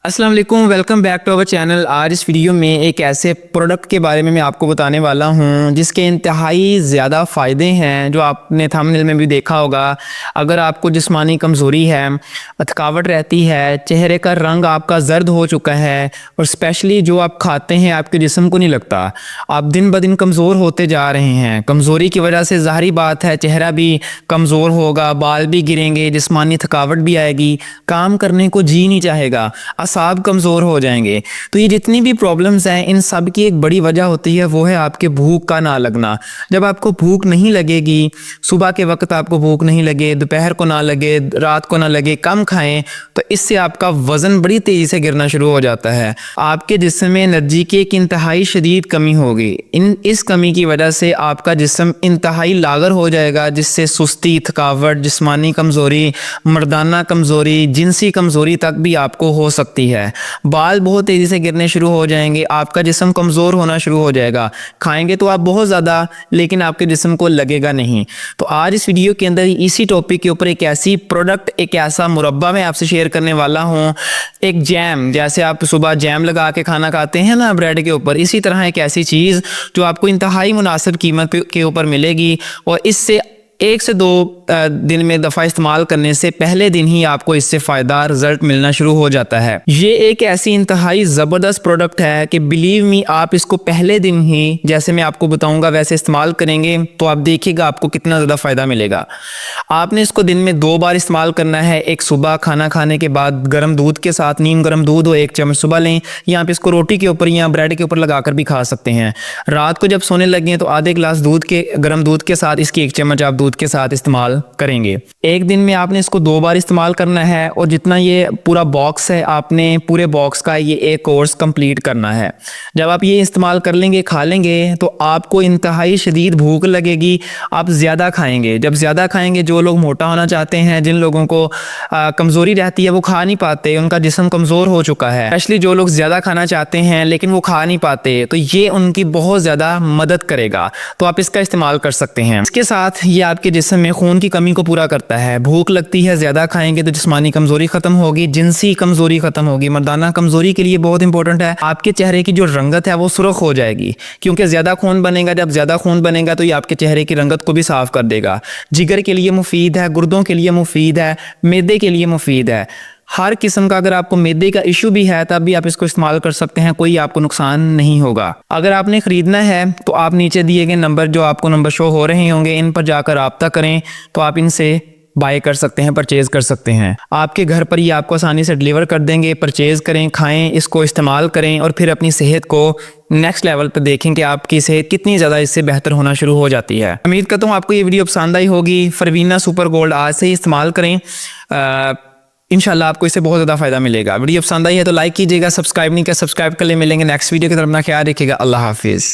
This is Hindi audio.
अस्सलाम वालेकुम, welcome back to our channel. आज इस वीडियो में एक ऐसे प्रोडक्ट के बारे में मैं आपको बताने वाला हूं जिसके इंतहाई ज़्यादा फ़ायदे हैं, जो आपने थंबनेल में भी देखा होगा। अगर आपको जिस्मानी कमज़ोरी है, थकावट रहती है, चेहरे का रंग आपका जर्द हो चुका है और स्पेशली जो आप खाते हैं आपके जिस्म को नहीं लगता, आप दिन ब दिन कमज़ोर होते जा रहे हैं। कमज़ोरी की वजह से ज़ाहिरी बात है चेहरा भी कमज़ोर होगा, बाल भी गिरेंगे, जिस्मानी थकावट भी आएगी, काम करने को जी नहीं चाहेगा, असाब कमज़ोर हो जाएंगे। तो ये जितनी भी प्रॉब्लम्स हैं इन सब की एक बड़ी वजह होती है, वो है आपके भूख का ना लगना। जब आपको भूख नहीं लगेगी, सुबह के वक्त आपको भूख नहीं लगे, दोपहर को ना लगे, रात को ना लगे, कम खाएं, तो इससे आपका वज़न बड़ी तेज़ी से गिरना शुरू हो जाता है। आपके जिस्म में एनर्जी की एक इंतहाई शदीद कमी होगी। इस कमी की वजह से आपका जिस्म इंतहाई लागर हो जाएगा, जिससे सुस्ती, थकावट, जिस्मानी कमज़ोरी, मर्दाना कमज़ोरी, जिनसी कमज़ोरी तक भी आपको हो सकती है। बाल बहुत तेज़ी से गिरने शुरू हो जाएंगे, आपका जिस्म कमज़ोर होना शुरू हो जाएगा। खाएंगे तो आप बहुत ज़्यादा, लेकिन आपके जिस्म को लगेगा नहीं। तो आज इस वीडियो के अंदर इसी टॉपिक के ऊपर एक ऐसी प्रोडक्ट, एक ऐसा मुरब्बा मैं आपसे शेयर करने वाला हूँ। एक जैम, जैसे आप सुबह जैम लगा के खाना खाते हैं ना ब्रेड के ऊपर, इसी तरह एक ऐसी चीज़ जो आपको इंतहाई मुनासिब कीमत के ऊपर मिलेगी और इससे 1 से 2 दिन में दफ़ा इस्तेमाल करने से पहले दिन ही आपको इससे फ़ायदा रिजल्ट मिलना शुरू हो जाता है। ये एक ऐसी इंतहाई ज़बरदस्त प्रोडक्ट है कि बिलीव मी, आप इसको पहले दिन ही जैसे मैं आपको बताऊंगा वैसे इस्तेमाल करेंगे तो आप देखिएगा आपको कितना ज़्यादा फ़ायदा मिलेगा। आपने इसको दिन में 2 बार इस्तेमाल करना है। एक सुबह खाना खाने के बाद गर्म दूध के साथ, नीम गर्म दूध हो 1 चम्मच सुबह लें, या आप इसको रोटी के ऊपर या ब्रेड के ऊपर लगाकर भी खा सकते हैं। रात को जब सोने लगें तो आधे गिलास दूध के, गर्म दूध के साथ इसकी 1 चम्मच आप दूध के साथ इस्तेमाल करेंगे। एक दिन में आपने इसको 2 बार इस्तेमाल करना है और जितना ये पूरा बॉक्स है, आपने पूरे बॉक्स का ये एक कोर्स कंप्लीट करना है। जब आप ये इस्तेमाल कर लेंगे, खा लेंगे, तो आपको इंतहाई शदीद भूख लगेगी, आप ज़्यादा खाएंगे। जब ज़्यादा खाएंगे, जो लोग मोटा होना चाहते हैं, जिन लोगों को कमज़ोरी रहती है, वो खा नहीं पाते, उनका जिस्म कमज़ोर हो चुका है, स्पेशली जो लोग ज़्यादा खाना चाहते हैं लेकिन वो खा नहीं पाते, तो ये उनकी बहुत ज़्यादा मदद करेगा। तो आप इसका इस्तेमाल कर सकते हैं। इसके साथ ये आपके जिस्म में खून की कमी को पूरा करता है। भूख लगती है, ज़्यादा खाएंगे तो जिस्मानी कमज़ोरी ख़त्म होगी, जिनसी कमज़ोरी ख़त्म होगी। मर्दाना कमज़ोरी के लिए बहुत इंपॉर्टेंट है, आपके चेहरे की जो रंगत है वो सुर्ख हो जाएगी, क्योंकि ज़्यादा खून बनेगा। जब ज़्यादा खून बनेगा तो ये आपके चेहरे की रंगत को भी साफ़ कर देगा। जिगर के लिए मुफीद है, गुर्दों के लिए मुफीद है, मैदे के लिए मुफीद है। हर किस्म का, अगर आपको मैदे का इशू भी है तब भी आप इसको इस्तेमाल कर सकते हैं, कोई आपको नुकसान नहीं होगा। अगर आपने ख़रीदना है तो आप नीचे दिए गए नंबर, जो आपको नंबर शो हो रहे होंगे, इन पर जाकर रब्ता करें तो आप इनसे बाय कर सकते हैं, परचेज़ कर सकते हैं। आपके घर पर ही आपको आसानी से डिलीवर कर देंगे। परचेज़ करें, खाएं, इसको इस्तेमाल करें और फिर अपनी सेहत को नेक्स्ट लेवल पर देखें कि आपकी सेहत कितनी ज़्यादा इससे बेहतर होना शुरू हो जाती है। उम्मीद करता हूँ आपको ये वीडियो पसंद आई होगी। फरवीना सुपर गोल्ड आज से ही इस्तेमाल करें, इंशाल्लाह आपको इससे बहुत ज़्यादा फ़ायदा मिलेगा। वीडियो पसंद आई है तो लाइक कीजिएगा, सब्सक्राइब नहीं किया सब्सक्राइब कर ले। मिलेंगे नेक्स्ट वीडियो की तरफ, अपना ख्याल रखिएगा। अल्लाह हाफिज़।